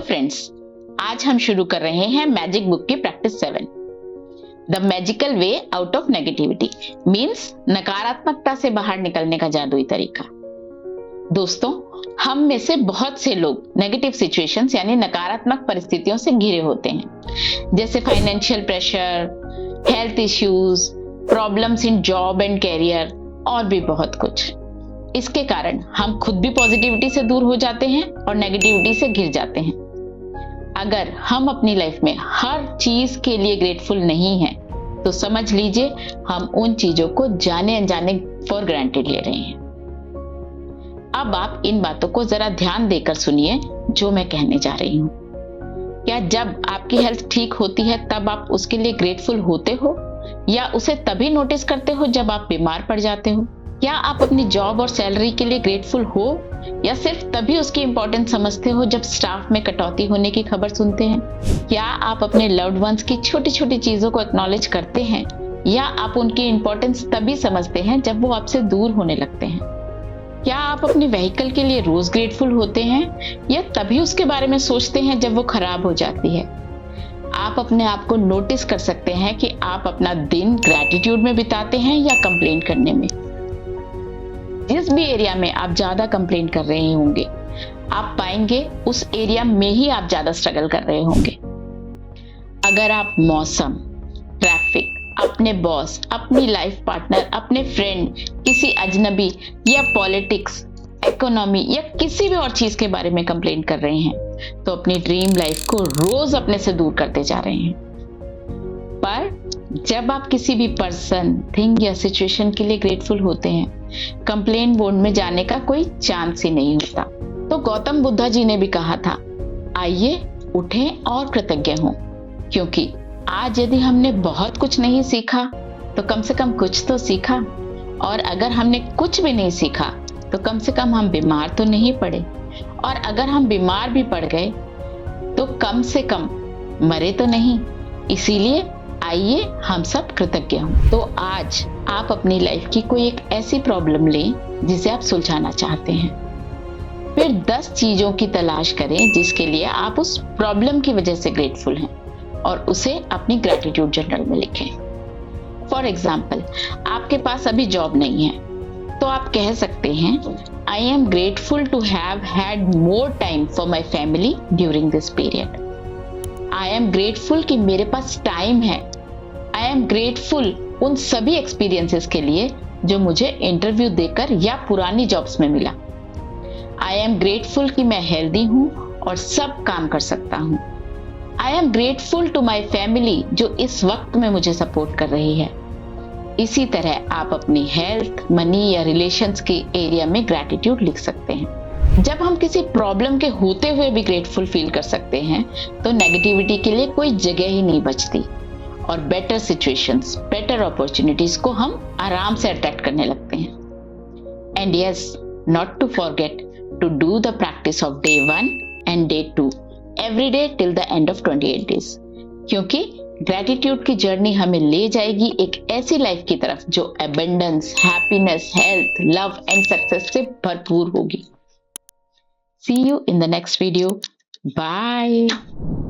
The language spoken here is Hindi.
फ्रेंड्स, आज हम शुरू कर रहे हैं मैजिक बुक की practice 7। The magical way out of negativity means नकारात्मकता से बाहर निकलने का जादुई तरीका। दोस्तों, हम में से बहुत से लोग नेगेटिव सिचुएशंस यानी नकारात्मक परिस्थितियों से घिरे होते हैं, जैसे financial pressure, health issues, problems in job and career और भी बहुत कुछ। इसके कारण हम खुद भी पॉजिटिविटी से दूर हो जाते हैं और नेगेटिविटी से घिर जाते हैं। अगर हम अपनी लाइफ में हर चीज के लिए ग्रेटफुल नहीं हैं, तो समझ लीजिए हम उन चीजों को जाने अनजाने फॉर ग्रांटेड ले रहे हैं। अब आप इन बातों को जरा ध्यान देकर सुनिए जो मैं कहने जा रही हूँ। क्या जब आपकी हेल्थ ठीक होती है तब आप उसके लिए ग्रेटफुल होते हो, या उसे तभी नोटिस करते हो जब आप बीमार पड़ जाते हो? क्या आप अपनी जॉब और सैलरी के लिए ग्रेटफुल हो, या सिर्फ तभी उसकी इंपॉर्टेंस समझते हो जब स्टाफ में कटौती होने की खबर सुनते हैं? क्या आप अपने लव्ड वंस की छोटी छोटी चीजों को एक्नॉलेज करते हैं, या आप उनकी इंपॉर्टेंस तभी समझते हैं जब वो आपसे दूर होने लगते हैं? क्या आप अपनी व्हीकल के लिए रोज ग्रेटफुल होते हैं, या तभी उसके बारे में सोचते हैं जब वो खराब हो जाती है? आप अपने आप को नोटिस कर सकते हैं कि आप अपना दिन ग्रैटिट्यूड में बिताते हैं या कंप्लेन करने में। जिस भी एरिया में आप ज्यादा कंप्लेन कर रहे होंगे, आप पाएंगे उस एरिया में ही आप ज्यादा स्ट्रगल कर रहे होंगे। अगर आप मौसम, ट्रैफिक, अपने बॉस, अपनी लाइफ पार्टनर, अपने फ्रेंड, किसी अजनबी या पॉलिटिक्स, इकोनॉमी या किसी भी और चीज के बारे में कंप्लेन कर रहे हैं, तो अपनी ड्रीम लाइफ को रोज अपने से दूर करते जा रहे हैं। पर जब आप किसी भी पर्सन, थिंग या सिचुएशन के लिए ग्रेटफुल होते हैं, कंप्लेन मोड में जाने का कोई चांस ही नहीं होता। तो गौतम बुद्धा जी ने भी कहा था, आइए उठें और कृतज्ञ हों, क्योंकि आज यदि हमने बहुत कुछ नहीं सीखा तो कम से कम कुछ तो सीखा, और अगर हमने कुछ भी नहीं सीखा तो कम से कम हम बीमार तो नहीं पड़े, और अगर हम बीमार भी पड़ गए तो कम से कम मरे तो नहीं। इसीलिए आइए हम सब कृतज्ञ हों। तो आज आप अपनी लाइफ की कोई एक ऐसी प्रॉब्लम लें जिसे आप सुलझाना चाहते हैं, फिर 10 चीजों की तलाश करें जिसके लिए आप उस प्रॉब्लम की वजह से ग्रेटफुल हैं, और उसे अपनी ग्रैटिट्यूड जर्नल में लिखें। फॉर एग्जाम्पल, आपके पास अभी जॉब नहीं है, तो आप कह सकते हैं, I am grateful to have had more time for my family during this period. I am grateful कि मेरे पास टाइम है। आई एम ग्रेटफुल उन सभी एक्सपीरियंसेस के लिए जो मुझे इंटरव्यू देकर या पुरानी जॉब्स में मिला। आई एम ग्रेटफुल कि मैं हेल्दी हूं और सब काम कर सकता हूं। I am grateful to my family जो इस वक्त में मुझे सपोर्ट कर रही है। इसी तरह आप अपनी हेल्थ, मनी या रिलेशंस के एरिया में ग्रैटिट्यूड लिख सकते हैं। जब हम किसी प्रॉब्लम के होते हुए भी ग्रेटफुल फील कर सकते हैं, तो नेगेटिविटी के लिए कोई जगह ही नहीं बचती, और बेटर सिचुएशंस, बेटर अपॉर्चुनिटीज को हम आराम से अट्रैक्ट करने लगते हैं। And yes, not to forget to do the practice of day 1 and day 2 every day till the end of 28 days, क्योंकि ग्रैटिट्यूड की जर्नी हमें ले जाएगी एक ऐसी लाइफ की तरफ जो abundance, happiness, health, love and success से भरपूर होगी। See you in the next video. Bye.